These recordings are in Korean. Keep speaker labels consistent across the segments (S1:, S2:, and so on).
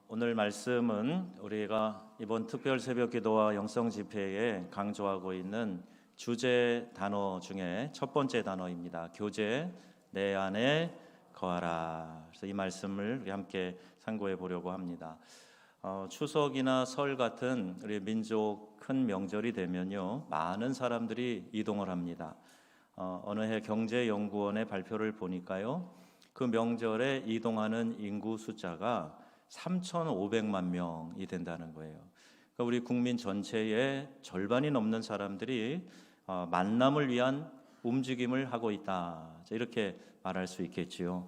S1: 오늘 말씀은 우리가 이번 특별 새벽기도와 영성 집회에 강조하고 있는 주제 단어 중에 첫 번째 단어입니다. 교제, 내 안에 거하라. 그래서 이 말씀을 우리 함께 상고해 보려고 합니다. 추석이나 설 같은 우리 민족 큰 명절이 되면요, 많은 사람들이 이동을 합니다. 어느 해 경제연구원의 발표를 보니까요, 그 명절에 이동하는 인구 숫자가 3,500만 명이 된다는 거예요. 그러니까 우리 국민 전체의 절반이 넘는 사람들이 만남을 위한 움직임을 하고 있다, 이렇게 말할 수 있겠지요.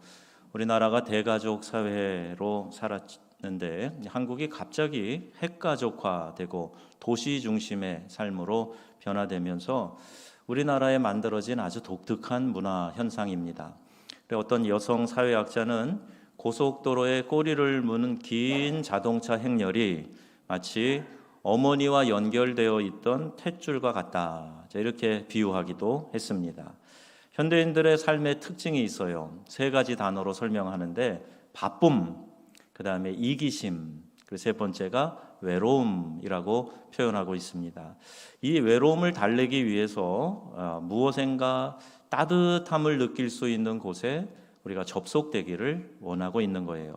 S1: 우리나라가 대가족 사회로 살았는데 한국이 갑자기 핵가족화되고 도시 중심의 삶으로 변화되면서 우리나라에 만들어진 아주 독특한 문화 현상입니다. 어떤 여성 사회학자는 고속도로에 꼬리를 무는 긴 자동차 행렬이 마치 어머니와 연결되어 있던 탯줄과 같다, 이렇게 비유하기도 했습니다. 현대인들의 삶의 특징이 있어요. 세 가지 단어로 설명하는데 바쁨, 그 다음에 이기심, 그리고 세 번째가 외로움이라고 표현하고 있습니다. 이 외로움을 달래기 위해서 무엇인가 따뜻함을 느낄 수 있는 곳에 우리가 접속되기를 원하고 있는 거예요.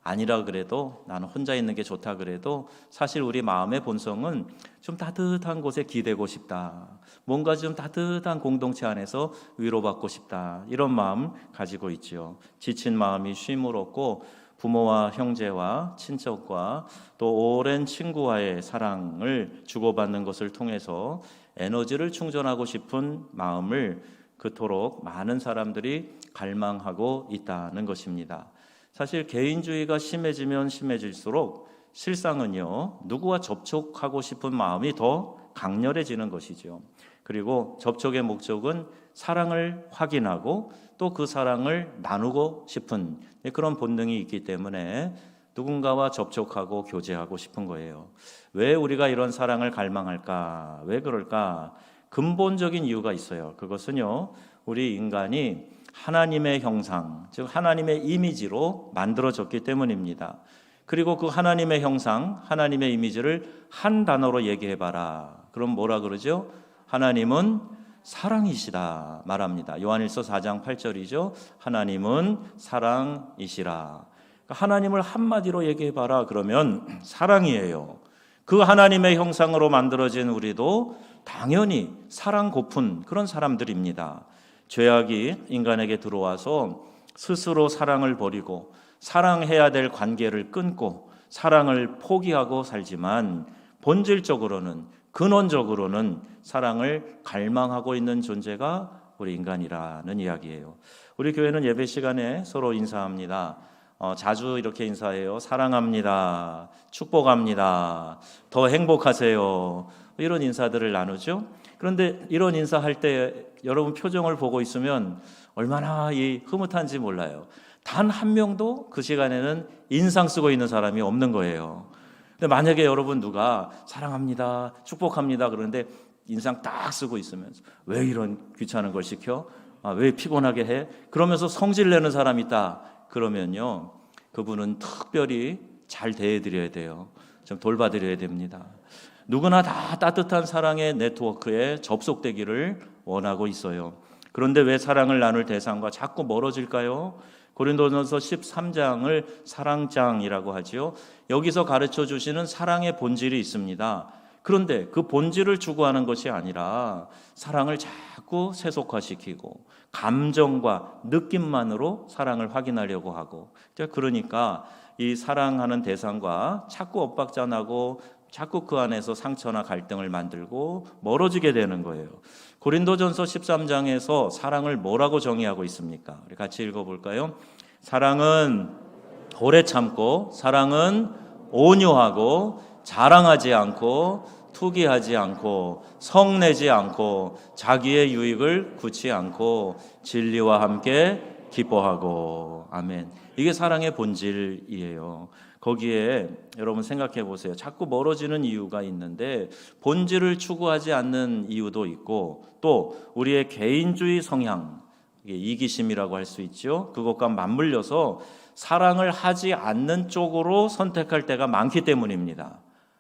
S1: 아니라 그래도, 나는 혼자 있는 게 좋다 그래도 사실 우리 마음의 본성은 좀 따뜻한 곳에 기대고 싶다, 뭔가 좀 따뜻한 공동체 안에서 위로받고 싶다, 이런 마음 가지고 있지요. 지친 마음이 쉼을 얻고 부모와 형제와 친척과 또 오랜 친구와의 사랑을 주고받는 것을 통해서 에너지를 충전하고 싶은 마음을 그토록 많은 사람들이 갈망하고 있다는 것입니다. 사실 개인주의가 심해지면 심해질수록 실상은요, 누구와 접촉하고 싶은 마음이 더 강렬해지는 것이죠. 그리고 접촉의 목적은 사랑을 확인하고 또 그 사랑을 나누고 싶은 그런 본능이 있기 때문에 누군가와 접촉하고 교제하고 싶은 거예요. 왜 우리가 이런 사랑을 갈망할까? 왜 그럴까? 근본적인 이유가 있어요. 그것은요, 우리 인간이 하나님의 형상, 즉 하나님의 이미지로 만들어졌기 때문입니다. 그리고 그 하나님의 형상, 하나님의 이미지를 한 단어로 얘기해봐라. 그럼 뭐라 그러죠? 하나님은 사랑이시다 말합니다. 요한일서 4장 8절이죠. 하나님은 사랑이시라. 하나님을 한마디로 얘기해봐라 그러면 사랑이에요. 그 하나님의 형상으로 만들어진 우리도 당연히 사랑 고픈 그런 사람들입니다. 죄악이 인간에게 들어와서 스스로 사랑을 버리고 사랑해야 될 관계를 끊고 사랑을 포기하고 살지만 본질적으로는, 근원적으로는 사랑을 갈망하고 있는 존재가 우리 인간이라는 이야기예요. 우리 교회는 예배 시간에 서로 인사합니다. 자주 이렇게 인사해요. 사랑합니다. 축복합니다. 더 행복하세요. 이런 인사들을 나누죠. 그런데 이런 인사할 때 여러분 표정을 보고 있으면 얼마나 흐뭇한지 몰라요. 단 한 명도 그 시간에는 인상 쓰고 있는 사람이 없는 거예요. 근데 만약에 여러분 누가 사랑합니다, 축복합니다 그러는데 인상 딱 쓰고 있으면서 왜 이런 귀찮은 걸 시켜? 왜 피곤하게 해? 그러면서 성질 내는 사람이 있다 그러면요, 그분은 특별히 잘 대해드려야 돼요. 좀 돌봐드려야 됩니다. 누구나 다 따뜻한 사랑의 네트워크에 접속되기를 원하고 있어요. 그런데 왜 사랑을 나눌 대상과 자꾸 멀어질까요? 고린도전서 13장을 사랑장이라고 하지요. 여기서 가르쳐 주시는 사랑의 본질이 있습니다. 그런데 그 본질을 추구하는 것이 아니라 사랑을 자꾸 세속화시키고 감정과 느낌만으로 사랑을 확인하려고 하고, 그러니까 이 사랑하는 대상과 자꾸 엇박자나고 자꾸 그 안에서 상처나 갈등을 만들고 멀어지게 되는 거예요. 고린도전서 13장에서 사랑을 뭐라고 정의하고 있습니까? 우리 같이 읽어볼까요? 사랑은 오래 참고, 사랑은 온유하고, 자랑하지 않고, 투기하지 않고, 성내지 않고, 자기의 유익을 구치 않고, 진리와 함께 기뻐하고. 아멘. 이게 사랑의 본질이에요. 거기에 여러분 생각해 보세요. 자꾸 멀어지는 이유가 있는데 본질을 추구하지 않는 이유도 있고, 또 우리의 개인주의 성향, 이게 이기심이라고 할 수 있죠. 그것과 맞물려서 사랑을 하지 않는 쪽으로 선택할 때가 많기 때문입니다.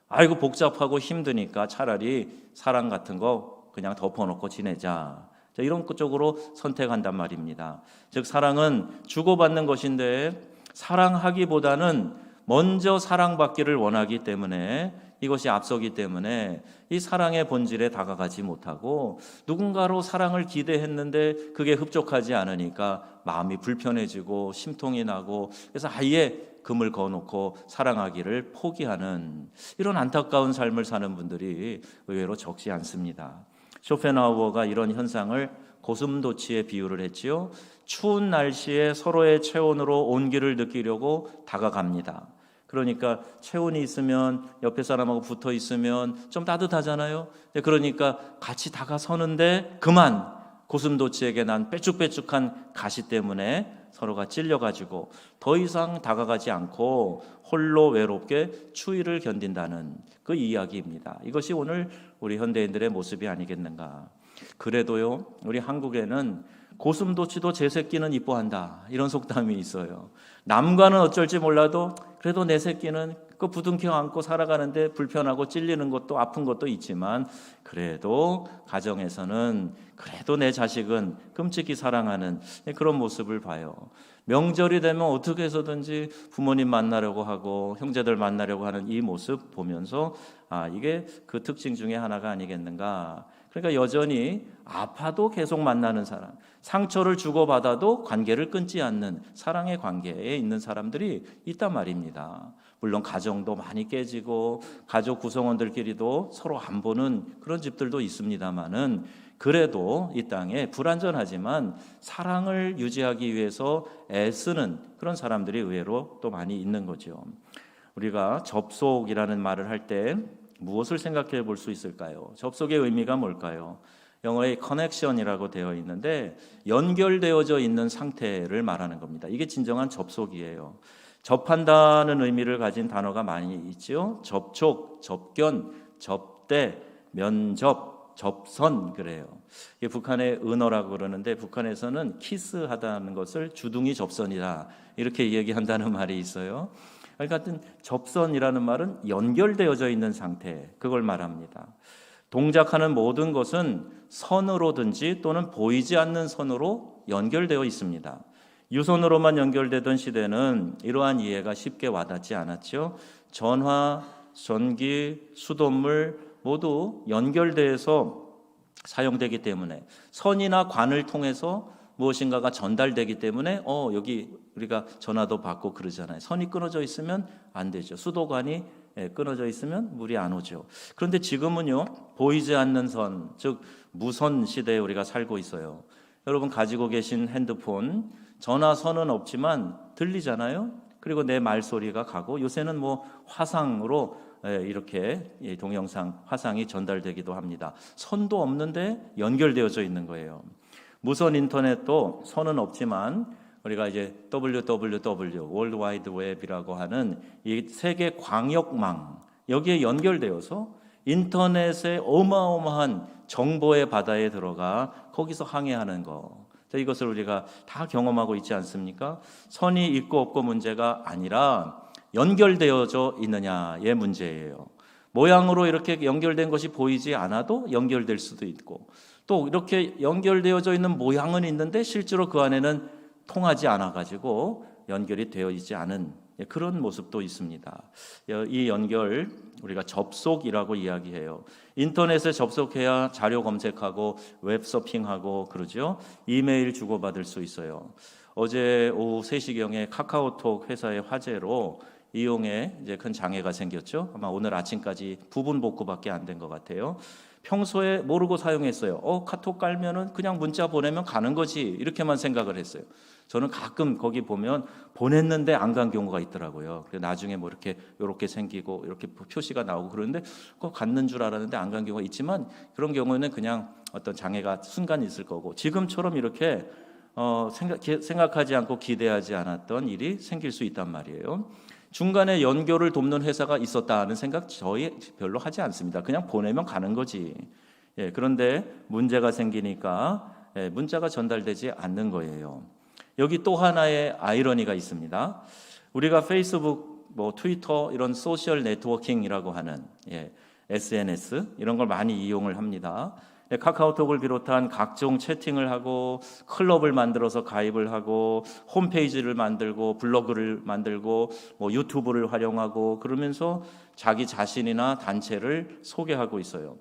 S1: 아이고 복잡하고 힘드니까 차라리 사랑 같은 거 그냥 덮어놓고 지내자, 이런 쪽으로 선택한단 말입니다. 즉 사랑은 주고받는 것인데 사랑하기보다는 먼저 사랑받기를 원하기 때문에, 이것이 앞서기 때문에 이 사랑의 본질에 다가가지 못하고, 누군가로 사랑을 기대했는데 그게 흡족하지 않으니까 마음이 불편해지고 심통이 나고, 그래서 아예 금을 그어놓고 사랑하기를 포기하는 이런 안타까운 삶을 사는 분들이 의외로 적지 않습니다. 쇼펜하우어가 이런 현상을 고슴도치에 비유를 했지요. 추운 날씨에 서로의 체온으로 온기를 느끼려고 다가갑니다. 그러니까 체온이 있으면 옆에 사람하고 붙어 있으면 좀 따뜻하잖아요. 그러니까 같이 다가서는데 그만 고슴도치에게 난 빼쭉빼쭉한 가시 때문에 서로가 찔려가지고 더 이상 다가가지 않고 홀로 외롭게 추위를 견딘다는 그 이야기입니다. 이것이 오늘 우리 현대인들의 모습이 아니겠는가. 그래도요, 우리 한국에는 고슴도치도 제 새끼는 이뻐한다, 이런 속담이 있어요. 남과는 어쩔지 몰라도 그래도 내 새끼는 그 부둥켜 안고 살아가는데 불편하고 찔리는 것도 아픈 것도 있지만, 그래도 가정에서는 그래도 내 자식은 끔찍이 사랑하는 그런 모습을 봐요. 명절이 되면 어떻게 해서든지 부모님 만나려고 하고 형제들 만나려고 하는 이 모습 보면서 이게 그 특징 중에 하나가 아니겠는가. 그러니까 여전히 아파도 계속 만나는 사람, 상처를 주고받아도 관계를 끊지 않는 사랑의 관계에 있는 사람들이 있단 말입니다. 물론 가정도 많이 깨지고 가족 구성원들끼리도 서로 안 보는 그런 집들도 있습니다만은, 그래도 이 땅에 불완전하지만 사랑을 유지하기 위해서 애쓰는 그런 사람들이 의외로 또 많이 있는 거죠. 우리가 접속이라는 말을 할 때 무엇을 생각해 볼 수 있을까요? 접속의 의미가 뭘까요? 영어에 connection이라고 되어 있는데 연결되어져 있는 상태를 말하는 겁니다. 이게 진정한 접속이에요. 접한다는 의미를 가진 단어가 많이 있죠. 접촉, 접견, 접대, 면접, 접선, 그래요. 이게 북한의 은어라고 그러는데, 북한에서는 키스하다는 것을 주둥이 접선이다, 이렇게 얘기한다는 말이 있어요. 그러니까 접선이라는 말은 연결되어져 있는 상태, 그걸 말합니다. 동작하는 모든 것은 선으로든지 또는 보이지 않는 선으로 연결되어 있습니다. 유선으로만 연결되던 시대는 이러한 이해가 쉽게 와닿지 않았죠. 전화, 전기, 수돗물 모두 연결돼서 사용되기 때문에, 선이나 관을 통해서 무엇인가가 전달되기 때문에 여기 우리가 전화도 받고 그러잖아요. 선이 끊어져 있으면 안 되죠. 수도관이 끊어져 있으면 물이 안 오죠. 그런데 지금은요, 보이지 않는 선, 즉 무선 시대에 우리가 살고 있어요. 여러분 가지고 계신 핸드폰, 전화선은 없지만 들리잖아요. 그리고 내 말소리가 가고, 요새는 뭐 화상으로 이렇게 동영상 화상이 전달되기도 합니다. 선도 없는데 연결되어져 있는 거예요. 무선 인터넷도 선은 없지만 우리가 이제 WWW, 월드 와이드 웹이라고 하는 이 세계 광역망, 여기에 연결되어서 인터넷의 어마어마한 정보의 바다에 들어가 거기서 항해하는 거, 이것을 우리가 다 경험하고 있지 않습니까? 선이 있고 없고 문제가 아니라 연결되어져 있느냐의 문제예요. 모양으로 이렇게 연결된 것이 보이지 않아도 연결될 수도 있고, 또 이렇게 연결되어져 있는 모양은 있는데 실제로 그 안에는 통하지 않아가지고 연결이 되어 있지 않은 그런 모습도 있습니다. 이 연결 우리가 접속이라고 이야기해요. 인터넷에 접속해야 자료 검색하고 웹서핑하고 그러죠. 이메일 주고받을 수 있어요. 어제 오후 3시경에 카카오톡 회사의 화재로 이용에 이제 큰 장애가 생겼죠. 아마 오늘 아침까지 부분 복구밖에 안 된 것 같아요. 평소에 모르고 사용했어요. 카톡 깔면은 그냥 문자 보내면 가는 거지, 이렇게만 생각을 했어요. 저는 가끔 거기 보면 보냈는데 안 간 경우가 있더라고요. 그래서 나중에 뭐 이렇게 생기고 이렇게 표시가 나오고 그러는데 그거 갔는 줄 알았는데 안 간 경우가 있지만, 그런 경우에는 그냥 어떤 장애가 순간 있을 거고, 지금처럼 이렇게 생각하지 않고 기대하지 않았던 일이 생길 수 있단 말이에요. 중간에 연결을 돕는 회사가 있었다는 생각 저희 별로 하지 않습니다. 그냥 보내면 가는 거지. 그런데 문제가 생기니까 문자가 전달되지 않는 거예요. 여기 또 하나의 아이러니가 있습니다. 우리가 페이스북, 트위터 이런 소셜 네트워킹이라고 하는 SNS 이런 걸 많이 이용을 합니다. 카카오톡을 비롯한 각종 채팅을 하고 클럽을 만들어서 가입을 하고 홈페이지를 만들고 블로그를 만들고 유튜브를 활용하고 그러면서 자기 자신이나 단체를 소개하고 있어요.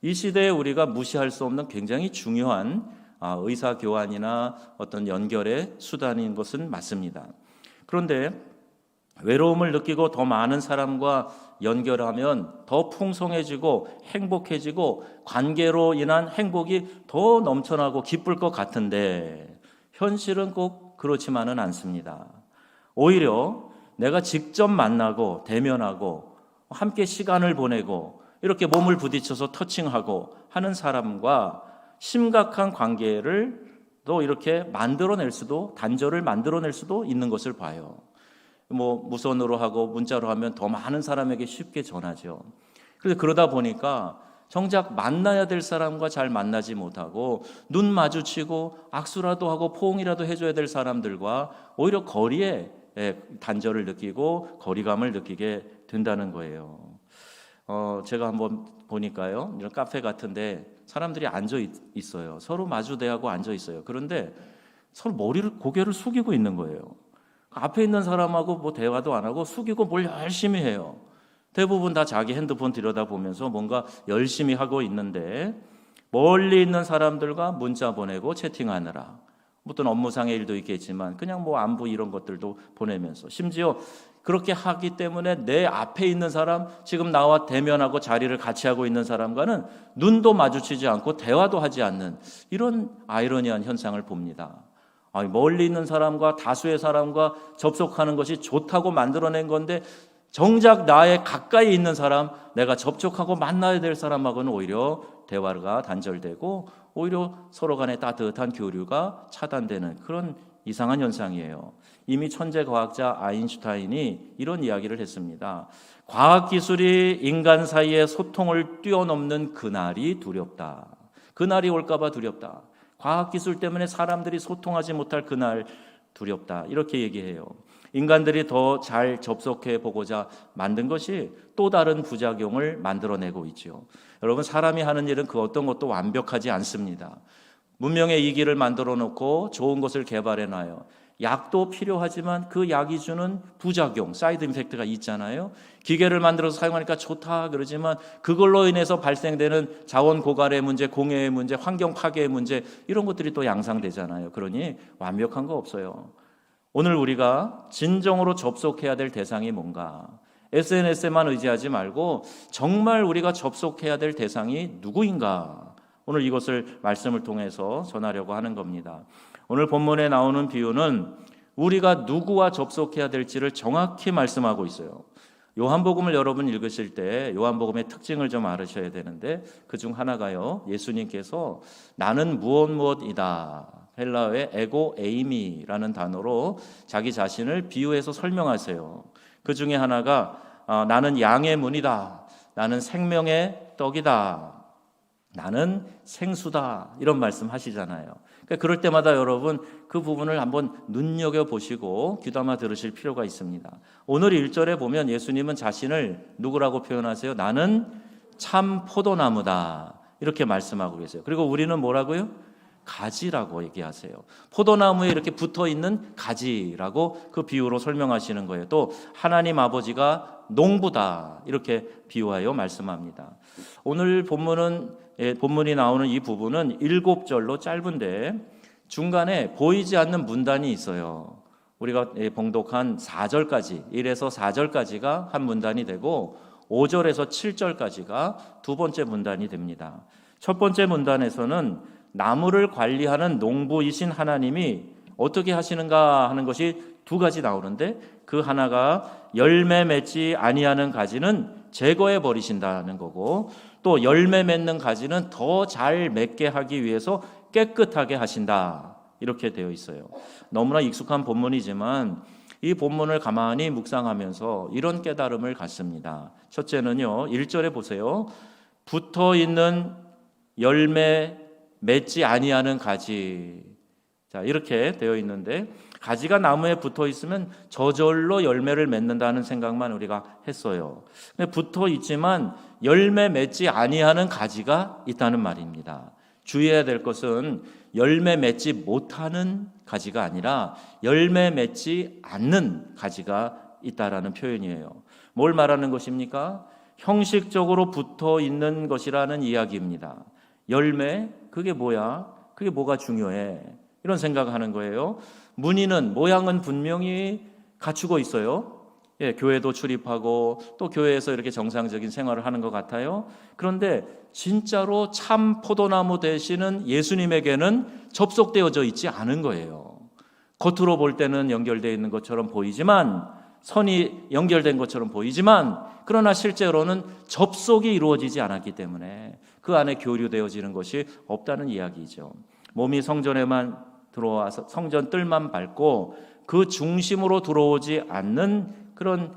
S1: 이 시대에 우리가 무시할 수 없는 굉장히 중요한 의사 교환이나 어떤 연결의 수단인 것은 맞습니다. 그런데 외로움을 느끼고 더 많은 사람과 연결하면 더 풍성해지고 행복해지고 관계로 인한 행복이 더 넘쳐나고 기쁠 것 같은데 현실은 꼭 그렇지만은 않습니다. 오히려 내가 직접 만나고 대면하고 함께 시간을 보내고 이렇게 몸을 부딪혀서 터칭하고 하는 사람과 심각한 관계를 또 이렇게 만들어낼 수도, 단절을 만들어낼 수도 있는 것을 봐요. 무선으로 하고 문자로 하면 더 많은 사람에게 쉽게 전하죠. 그래서 그러다 보니까 정작 만나야 될 사람과 잘 만나지 못하고 눈 마주치고 악수라도 하고 포옹이라도 해줘야 될 사람들과 오히려 거리에 단절을 느끼고 거리감을 느끼게 된다는 거예요. 제가 한번 보니까요, 이런 카페 같은데 사람들이 앉아 있어요. 서로 마주 대하고 앉아 있어요. 그런데 서로 고개를 숙이고 있는 거예요. 앞에 있는 사람하고 대화도 안 하고 숙이고 뭘 열심히 해요. 대부분 다 자기 핸드폰 들여다보면서 뭔가 열심히 하고 있는데 멀리 있는 사람들과 문자 보내고 채팅하느라 어떤 업무상의 일도 있겠지만 그냥 안부 이런 것들도 보내면서 심지어 그렇게 하기 때문에 내 앞에 있는 사람, 지금 나와 대면하고 자리를 같이 하고 있는 사람과는 눈도 마주치지 않고 대화도 하지 않는 이런 아이러니한 현상을 봅니다. 멀리 있는 사람과 다수의 사람과 접촉하는 것이 좋다고 만들어낸 건데 정작 나의 가까이 있는 사람, 내가 접촉하고 만나야 될 사람하고는 오히려 대화가 단절되고 오히려 서로 간의 따뜻한 교류가 차단되는 그런 이상한 현상이에요. 이미 천재 과학자 아인슈타인이 이런 이야기를 했습니다. 과학기술이 인간 사이의 소통을 뛰어넘는 그날이 두렵다. 그날이 올까봐 두렵다. 과학기술 때문에 사람들이 소통하지 못할 그날 두렵다. 이렇게 얘기해요. 인간들이 더 잘 접속해 보고자 만든 것이 또 다른 부작용을 만들어내고 있죠. 여러분, 사람이 하는 일은 그 어떤 것도 완벽하지 않습니다. 문명의 이기를 만들어 놓고 좋은 것을 개발해 놔요. 약도 필요하지만 그 약이 주는 부작용, 사이드 임팩트가 있잖아요. 기계를 만들어서 사용하니까 좋다 그러지만 그걸로 인해서 발생되는 자원 고갈의 문제, 공해의 문제, 환경 파괴의 문제 이런 것들이 또 양상되잖아요. 그러니 완벽한 거 없어요. 오늘 우리가 진정으로 접속해야 될 대상이 뭔가? SNS에만 의지하지 말고 정말 우리가 접속해야 될 대상이 누구인가? 오늘 이것을 말씀을 통해서 전하려고 하는 겁니다. 오늘 본문에 나오는 비유는 우리가 누구와 접속해야 될지를 정확히 말씀하고 있어요. 요한복음을 여러분 읽으실 때 요한복음의 특징을 좀 알으셔야 되는데 그중 하나가요, 예수님께서 나는 무엇이다 헬라어의 에고 에이미라는 단어로 자기 자신을 비유해서 설명하세요. 그 중에 하나가 나는 양의 문이다, 나는 생명의 떡이다, 나는 생수다, 이런 말씀 하시잖아요. 그러니까 그럴 때마다 여러분 그 부분을 한번 눈여겨보시고 귀담아 들으실 필요가 있습니다. 오늘 1절에 보면 예수님은 자신을 누구라고 표현하세요? 나는 참 포도나무다, 이렇게 말씀하고 계세요. 그리고 우리는 뭐라고요? 가지라고 얘기하세요. 포도나무에 이렇게 붙어있는 가지라고 그 비유로 설명하시는 거예요. 또 하나님 아버지가 농부다, 이렇게 비유하여 말씀합니다. 오늘 본문이 나오는 이 부분은 7절로 짧은데 중간에 보이지 않는 문단이 있어요. 우리가 봉독한 4절까지, 1에서 4절까지가 한 문단이 되고 5절에서 7절까지가 두 번째 문단이 됩니다. 첫 번째 문단에서는 나무를 관리하는 농부이신 하나님이 어떻게 하시는가 하는 것이 두 가지 나오는데 그 하나가 열매 맺지 아니하는 가지는 제거해 버리신다는 거고 또 열매 맺는 가지는 더 잘 맺게 하기 위해서 깨끗하게 하신다, 이렇게 되어 있어요. 너무나 익숙한 본문이지만 이 본문을 가만히 묵상하면서 이런 깨달음을 갖습니다. 첫째는요, 1절에 보세요. 붙어있는 열매 맺지 아니하는 가지. 자, 이렇게 되어 있는데 가지가 나무에 붙어 있으면 저절로 열매를 맺는다는 생각만 우리가 했어요. 근데 붙어 있지만 열매 맺지 아니하는 가지가 있다는 말입니다. 주의해야 될 것은 열매 맺지 못하는 가지가 아니라 열매 맺지 않는 가지가 있다라는 표현이에요. 뭘 말하는 것입니까? 형식적으로 붙어 있는 것이라는 이야기입니다. 열매, 그게 뭐야? 그게 뭐가 중요해? 이런 생각하는 거예요. 무늬는, 모양은 분명히 갖추고 있어요. 예, 교회도 출입하고 또 교회에서 이렇게 정상적인 생활을 하는 것 같아요. 그런데 진짜로 참 포도나무 되시는 예수님에게는 접속되어져 있지 않은 거예요. 겉으로 볼 때는 연결되어 있는 것처럼 보이지만, 선이 연결된 것처럼 보이지만, 그러나 실제로는 접속이 이루어지지 않았기 때문에 그 안에 교류되어지는 것이 없다는 이야기죠. 몸이 성전에만 들어와서 성전 뜰만 밟고 그 중심으로 들어오지 않는 그런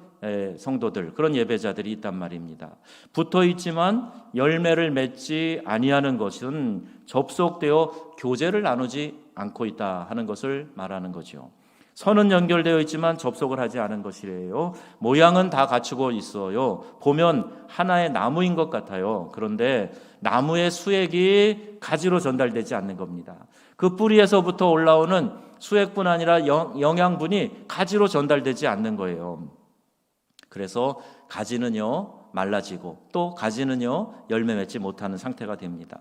S1: 성도들, 그런 예배자들이 있단 말입니다. 붙어 있지만 열매를 맺지 아니하는 것은 접속되어 교제를 나누지 않고 있다 하는 것을 말하는 거죠. 선은 연결되어 있지만 접속을 하지 않은 것이래요. 모양은 다 갖추고 있어요. 보면 하나의 나무인 것 같아요. 그런데 나무의 수액이 가지로 전달되지 않는 겁니다. 그 뿌리에서부터 올라오는 수액뿐 아니라 영양분이 가지로 전달되지 않는 거예요. 그래서 가지는요 말라지고 또 가지는요 열매 맺지 못하는 상태가 됩니다.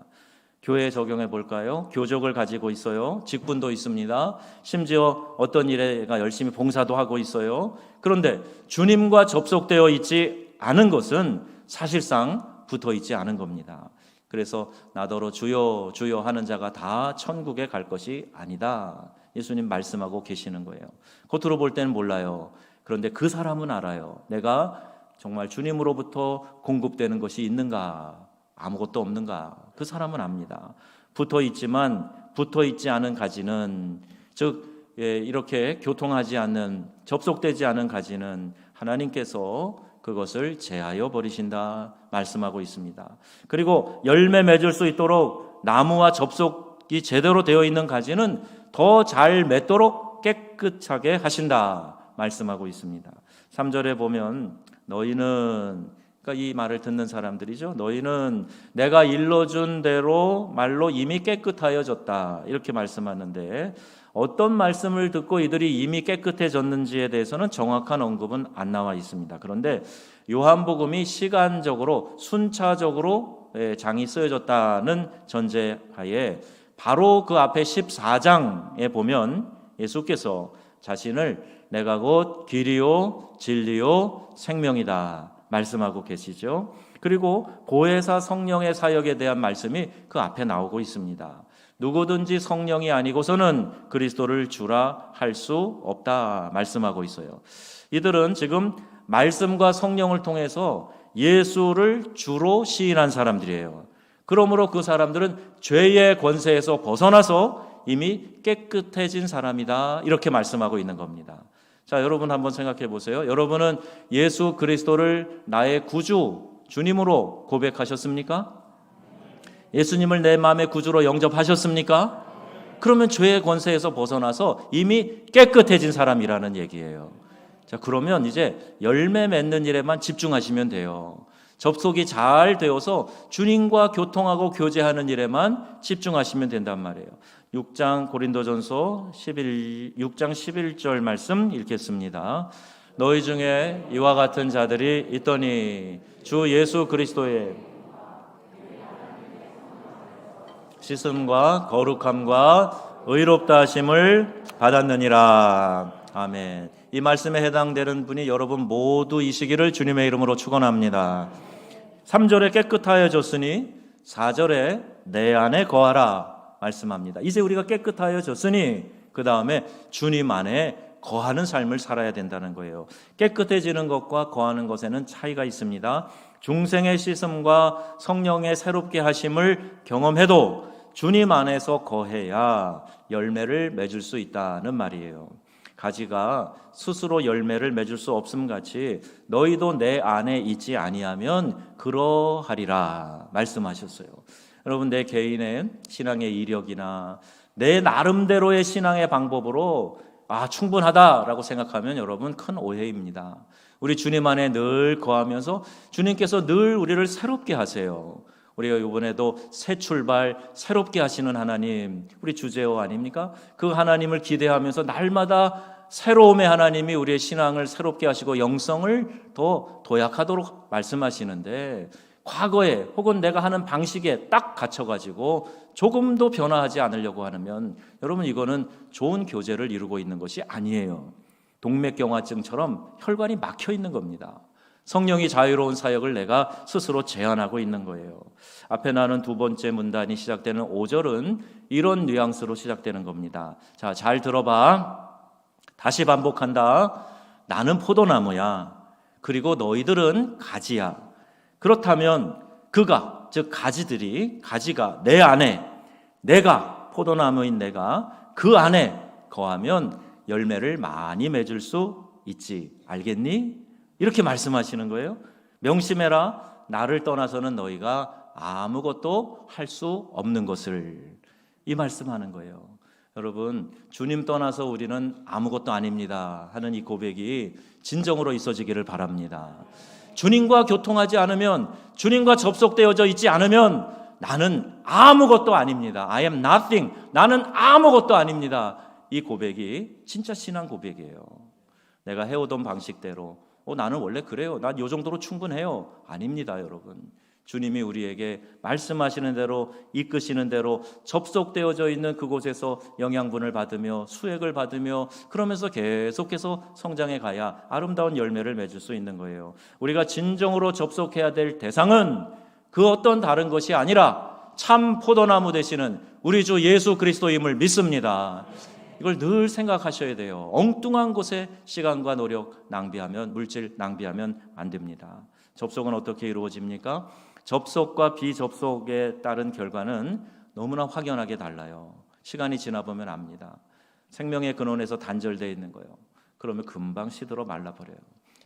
S1: 교회에 적용해 볼까요? 교족을 가지고 있어요. 직분도 있습니다. 심지어 어떤 일에가 열심히 봉사도 하고 있어요. 그런데 주님과 접속되어 있지 않은 것은 사실상 붙어 있지 않은 겁니다. 그래서 나더러 주여 주여 하는 자가 다 천국에 갈 것이 아니다. 예수님 말씀하고 계시는 거예요. 겉으로 볼 때는 몰라요. 그런데 그 사람은 알아요. 내가 정말 주님으로부터 공급되는 것이 있는가, 아무것도 없는가. 그 사람은 압니다. 붙어 있지만 붙어 있지 않은 가지는, 즉 이렇게 교통하지 않는, 접속되지 않은 가지는 하나님께서 그것을 제하여 버리신다 말씀하고 있습니다. 그리고 열매 맺을 수 있도록 나무와 접속이 제대로 되어 있는 가지는 더 잘 맺도록 깨끗하게 하신다 말씀하고 있습니다. 3절에 보면 너희는, 그러니까 이 말을 듣는 사람들이죠. 너희는 내가 일러준 대로 말로 이미 깨끗하여졌다 이렇게 말씀하는데, 어떤 말씀을 듣고 이들이 이미 깨끗해졌는지에 대해서는 정확한 언급은 안 나와 있습니다. 그런데 요한복음이 시간적으로 순차적으로 장이 쓰여졌다는 전제하에 바로 그 앞에 14장에 보면 예수께서 자신을 내가 곧 길이요 진리요 생명이다 말씀하고 계시죠. 그리고 보혜사 성령의 사역에 대한 말씀이 그 앞에 나오고 있습니다. 누구든지 성령이 아니고서는 그리스도를 주라 할 수 없다 말씀하고 있어요. 이들은 지금 말씀과 성령을 통해서 예수를 주로 시인한 사람들이에요. 그러므로 그 사람들은 죄의 권세에서 벗어나서 이미 깨끗해진 사람이다 이렇게 말씀하고 있는 겁니다. 자, 여러분 한번 생각해 보세요. 여러분은 예수 그리스도를 나의 구주, 주님으로 고백하셨습니까? 예수님을 내 마음의 구주로 영접하셨습니까? 그러면 죄의 권세에서 벗어나서 이미 깨끗해진 사람이라는 얘기예요. 자, 그러면 이제 열매 맺는 일에만 집중하시면 돼요. 접속이 잘 되어서 주님과 교통하고 교제하는 일에만 집중하시면 된단 말이에요. 6장 고린도전서 6장 11절 말씀 읽겠습니다. 너희 중에 이와 같은 자들이 있더니 주 예수 그리스도의 씻음과 거룩함과 의롭다 하심을 받았느니라. 아멘. 이 말씀에 해당되는 분이 여러분 모두이시기를 주님의 이름으로 축원합니다. 3절에 깨끗하여졌으니 4절에 내 안에 거하라 말씀합니다. 이제 우리가 깨끗하여졌으니 그 다음에 주님 안에 거하는 삶을 살아야 된다는 거예요. 깨끗해지는 것과 거하는 것에는 차이가 있습니다. 중생의 씻음과 성령의 새롭게 하심을 경험해도 주님 안에서 거해야 열매를 맺을 수 있다는 말이에요. 가지가 스스로 열매를 맺을 수 없음같이 너희도 내 안에 있지 아니하면 그러하리라 말씀하셨어요. 여러분, 내 개인의 신앙의 이력이나 내 나름대로의 신앙의 방법으로 충분하다라고 생각하면 여러분 큰 오해입니다. 우리 주님 안에 늘 거하면서 주님께서 늘 우리를 새롭게 하세요. 우리가 이번에도 새 출발, 새롭게 하시는 하나님, 우리 주제어 아닙니까? 그 하나님을 기대하면서 날마다 새로움의 하나님이 우리의 신앙을 새롭게 하시고 영성을 더 도약하도록 말씀하시는데, 과거에 혹은 내가 하는 방식에 딱 갇혀가지고 조금도 변화하지 않으려고 하면 여러분, 이거는 좋은 교제를 이루고 있는 것이 아니에요. 동맥경화증처럼 혈관이 막혀 있는 겁니다. 성령이 자유로운 사역을 내가 스스로 제한하고 있는 거예요. 앞에 나눈 두 번째 문단이 시작되는 5절은 이런 뉘앙스로 시작되는 겁니다. 자, 잘 들어봐. 다시 반복한다. 나는 포도나무야. 그리고 너희들은 가지야. 그렇다면 그가, 즉 가지가 내 안에, 내가 포도나무인 내가 그 안에 거하면 열매를 많이 맺을 수 있지. 알겠니? 이렇게 말씀하시는 거예요. 명심해라. 나를 떠나서는 너희가 아무것도 할 수 없는 것을, 이 말씀하는 거예요. 여러분, 주님 떠나서 우리는 아무것도 아닙니다 하는 이 고백이 진정으로 있어지기를 바랍니다. 주님과 교통하지 않으면, 주님과 접속되어져 있지 않으면 나는 아무것도 아닙니다. I am nothing. 나는 아무것도 아닙니다. 이 고백이 진짜 신앙 고백이에요. 내가 해오던 방식대로 나는 원래 그래요. 난 이 정도로 충분해요. 아닙니다, 여러분. 주님이 우리에게 말씀하시는 대로, 이끄시는 대로 접속되어져 있는 그곳에서 영양분을 받으며 수액을 받으며 그러면서 계속해서 성장해 가야 아름다운 열매를 맺을 수 있는 거예요. 우리가 진정으로 접속해야 될 대상은 그 어떤 다른 것이 아니라 참 포도나무 되시는 우리 주 예수 그리스도임을 믿습니다. 이걸 늘 생각하셔야 돼요. 엉뚱한 곳에 시간과 노력 낭비하면, 물질 낭비하면 안 됩니다. 접속은 어떻게 이루어집니까? 접속과 비접속에 따른 결과는 너무나 확연하게 달라요. 시간이 지나보면 압니다. 생명의 근원에서 단절되어 있는 거예요. 그러면 금방 시들어 말라버려요.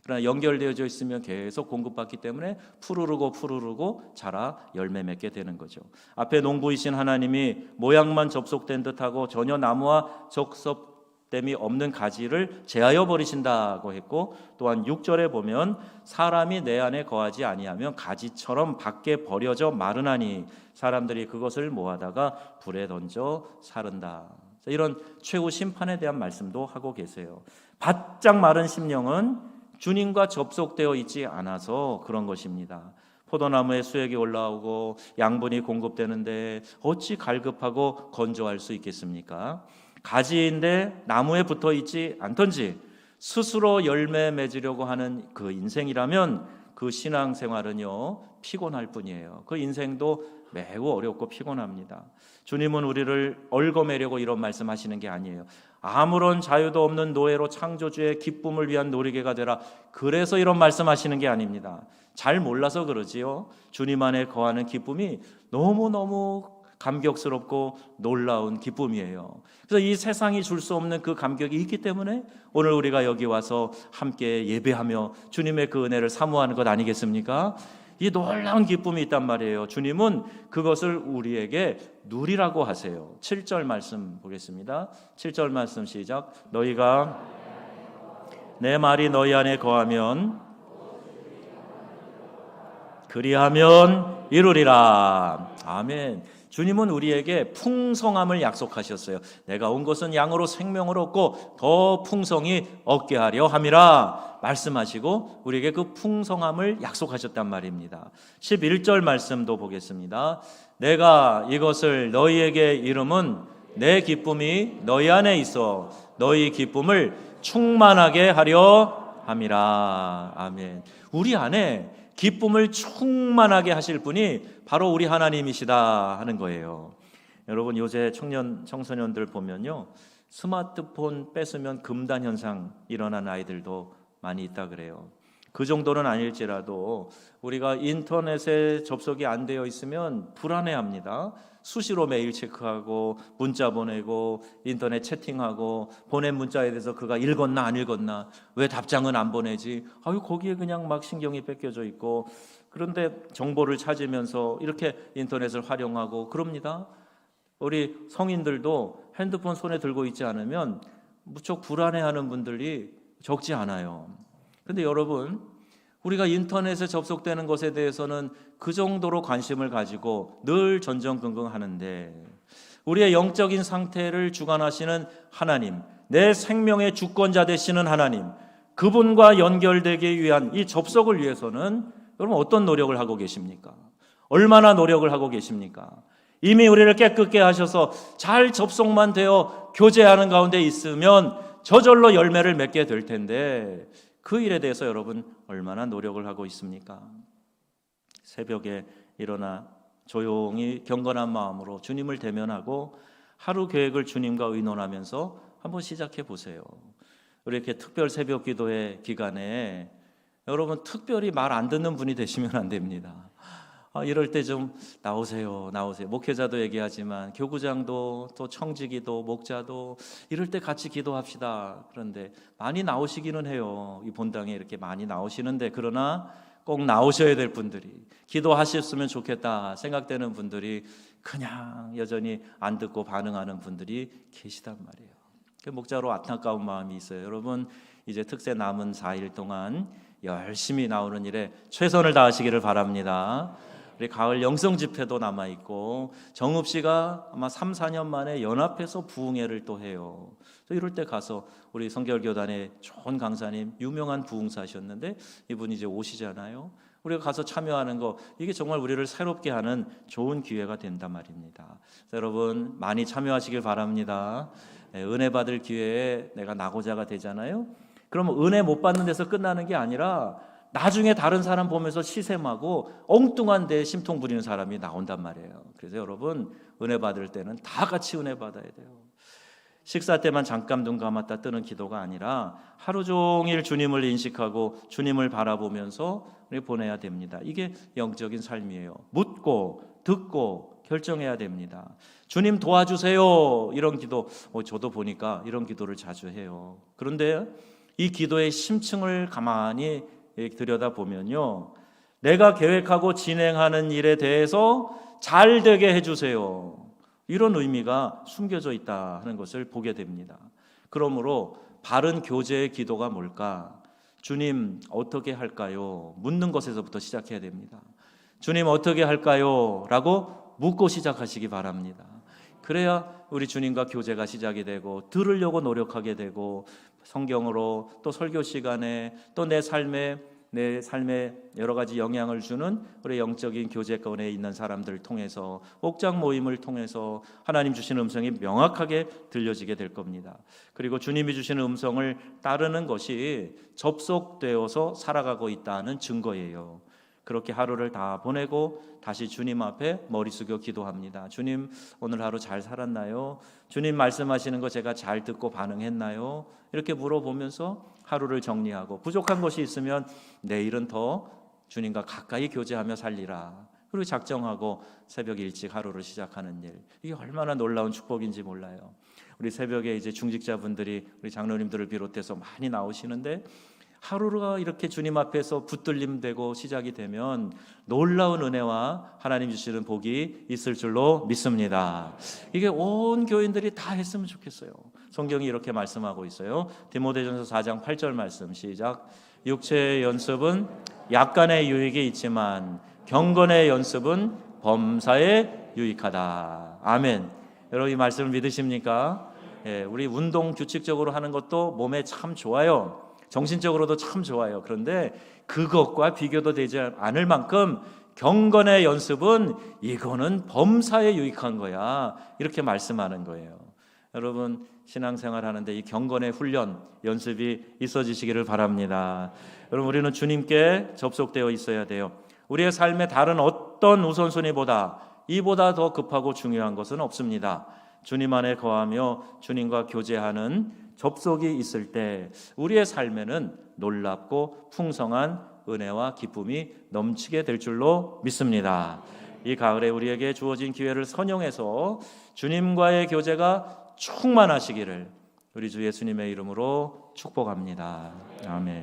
S1: 그러나 연결되어져 있으면 계속 공급받기 때문에 푸르르고 자라 열매 맺게 되는 거죠. 앞에 농부이신 하나님이 모양만 접속된 듯하고 전혀 나무와 접속됨이 없는 가지를 제하여 버리신다고 했고, 또한 6절에 보면 사람이 내 안에 거하지 아니하면 가지처럼 밖에 버려져 마르나니 사람들이 그것을 모아다가 불에 던져 사른다. 이런 최후 심판에 대한 말씀도 하고 계세요. 바짝 마른 심령은 주님과 접속되어 있지 않아서 그런 것입니다. 포도나무에 수액이 올라오고 양분이 공급되는데 어찌 갈급하고 건조할 수 있겠습니까? 가지인데 나무에 붙어 있지 않던지 스스로 열매 맺으려고 하는 그 인생이라면 그 신앙생활은요 피곤할 뿐이에요. 그 인생도 매우 어렵고 피곤합니다. 주님은 우리를 얽어매려고 이런 말씀하시는 게 아니에요. 아무런 자유도 없는 노예로 창조주의 기쁨을 위한 놀이개가 되라. 그래서 이런 말씀하시는 게 아닙니다. 잘 몰라서 그러지요. 주님 안에 거하는 기쁨이 너무너무 감격스럽고 놀라운 기쁨이에요. 그래서 이 세상이 줄 수 없는 그 감격이 있기 때문에 오늘 우리가 여기 와서 함께 예배하며 주님의 그 은혜를 사모하는 것 아니겠습니까? 이 놀라운 기쁨이 있단 말이에요. 주님은 그것을 우리에게 누리라고 하세요. 7절 말씀 보겠습니다. 7절 말씀 시작. 너희가 내 말이 너희 안에 거하면 그리하면 이루리라. 아멘. 주님은 우리에게 풍성함을 약속하셨어요. 내가 온 것은 양으로 생명을 얻고 더 풍성히 얻게 하려 함이라 말씀하시고 우리에게 그 풍성함을 약속하셨단 말입니다. 11절 말씀도 보겠습니다. 내가 이것을 너희에게 이름은 내 기쁨이 너희 안에 있어 너희 기쁨을 충만하게 하려 함이라. 아멘. 우리 안에 기쁨을 충만하게 하실 분이 바로 우리 하나님이시다 하는 거예요. 여러분, 요새 청소년들 보면요, 스마트폰 뺏으면 금단 현상 일어나는 아이들도 많이 있다 그래요. 그 정도는 아닐지라도 우리가 인터넷에 접속이 안 되어 있으면 불안해합니다. 수시로 메일 체크하고 문자 보내고 인터넷 채팅하고 보낸 문자에 대해서 그가 읽었나 안 읽었나, 왜 답장은 안 보내지, 거기에 그냥 막 신경이 뺏겨져 있고, 그런데 정보를 찾으면서 이렇게 인터넷을 활용하고 그럽니다. 우리 성인들도 핸드폰 손에 들고 있지 않으면 무척 불안해하는 분들이 적지 않아요. 그런데 여러분, 우리가 인터넷에 접속되는 것에 대해서는 그 정도로 관심을 가지고 늘 전전긍긍하는데, 우리의 영적인 상태를 주관하시는 하나님, 내 생명의 주권자 되시는 하나님, 그분과 연결되기 위한 이 접속을 위해서는 여러분 어떤 노력을 하고 계십니까? 얼마나 노력을 하고 계십니까? 이미 우리를 깨끗게 하셔서 잘 접속만 되어 교제하는 가운데 있으면 저절로 열매를 맺게 될 텐데, 그 일에 대해서 여러분 얼마나 노력을 하고 있습니까? 새벽에 일어나 조용히 경건한 마음으로 주님을 대면하고 하루 계획을 주님과 의논하면서 한번 시작해 보세요. 우리 이렇게 특별 새벽 기도회 기간에 여러분 특별히 말 안 듣는 분이 되시면 안 됩니다. 이럴 때 좀 나오세요. 목회자도 얘기하지만 교구장도 또 청지기도 목자도 이럴 때 같이 기도합시다. 그런데 많이 나오시기는 해요. 이 본당에 이렇게 많이 나오시는데, 그러나 꼭 나오셔야 될 분들이, 기도하셨으면 좋겠다 생각되는 분들이 그냥 여전히 안 듣고 반응하는 분들이 계시단 말이에요. 그 목자로 안타까운 마음이 있어요. 여러분, 이제 특세 남은 4일 동안 열심히 나오는 일에 최선을 다하시기를 바랍니다. 우리 가을 영성 집회도 남아있고, 정읍 씨가 아마 3, 4년 만에 연합해서 부흥회를 또 해요. 이럴 때 가서 우리 성결교단의 좋은 강사님, 유명한 부흥사셨는데 이분이 이제 오시잖아요. 우리가 가서 참여하는 거, 이게 정말 우리를 새롭게 하는 좋은 기회가 된단 말입니다. 여러분 많이 참여하시길 바랍니다. 은혜 받을 기회에 내가 나고자가 되잖아요. 그러면 은혜 못 받는 데서 끝나는 게 아니라 나중에 다른 사람 보면서 시샘하고 엉뚱한 데 심통 부리는 사람이 나온단 말이에요. 그래서 여러분 은혜 받을 때는 다 같이 은혜 받아야 돼요. 식사 때만 잠깐 눈 감았다 뜨는 기도가 아니라 하루 종일 주님을 인식하고 주님을 바라보면서 보내야 됩니다. 이게 영적인 삶이에요. 묻고 듣고 결정해야 됩니다. 주님 도와주세요, 이런 기도 저도 보니까 이런 기도를 자주 해요. 그런데 이 기도의 심층을 가만히 들여다보면요, 내가 계획하고 진행하는 일에 대해서 잘 되게 해주세요, 이런 의미가 숨겨져 있다 하는 것을 보게 됩니다. 그러므로 바른 교제의 기도가 뭘까? 주님 어떻게 할까요? 묻는 것에서부터 시작해야 됩니다. 주님 어떻게 할까요? 라고 묻고 시작하시기 바랍니다. 그래야 우리 주님과 교제가 시작이 되고 들으려고 노력하게 되고, 성경으로 또 설교 시간에 또 내 삶에 여러 가지 영향을 주는 우리 영적인 교제권에 있는 사람들을 통해서, 목장 모임을 통해서 하나님 주시는 음성이 명확하게 들려지게 될 겁니다. 그리고 주님이 주시는 음성을 따르는 것이 접속되어서 살아가고 있다는 증거예요. 그렇게 하루를 다 보내고 다시 주님 앞에 머리 숙여 기도합니다. 주님 오늘 하루 잘 살았나요? 주님 말씀하시는 거 제가 잘 듣고 반응했나요? 이렇게 물어보면서 하루를 정리하고, 부족한 것이 있으면 내일은 더 주님과 가까이 교제하며 살리라, 그리고 작정하고 새벽 일찍 하루를 시작하는 일, 이게 얼마나 놀라운 축복인지 몰라요. 우리 새벽에 이제 중직자분들이 우리 장로님들을 비롯해서 많이 나오시는데, 하루가 이렇게 주님 앞에서 붙들림되고 시작이 되면 놀라운 은혜와 하나님 주시는 복이 있을 줄로 믿습니다. 이게 온 교인들이 다 했으면 좋겠어요. 성경이 이렇게 말씀하고 있어요. 디모데전서 4장 8절 말씀 시작. 육체의 연습은 약간의 유익이 있지만 경건의 연습은 범사에 유익하다. 아멘. 여러분 이 말씀을 믿으십니까? 우리 운동 규칙적으로 하는 것도 몸에 참 좋아요. 정신적으로도 참 좋아요. 그런데 그것과 비교도 되지 않을 만큼 경건의 연습은 이거는 범사에 유익한 거야, 이렇게 말씀하는 거예요. 여러분 신앙생활 하는데 이 경건의 훈련, 연습이 있어지시기를 바랍니다. 여러분 우리는 주님께 접속되어 있어야 돼요. 우리의 삶의 다른 어떤 우선순위보다 이보다 더 급하고 중요한 것은 없습니다. 주님 안에 거하며 주님과 교제하는 접속이 있을 때 우리의 삶에는 놀랍고 풍성한 은혜와 기쁨이 넘치게 될 줄로 믿습니다. 이 가을에 우리에게 주어진 기회를 선용해서 주님과의 교제가 충만하시기를 우리 주 예수님의 이름으로 축복합니다. 아멘.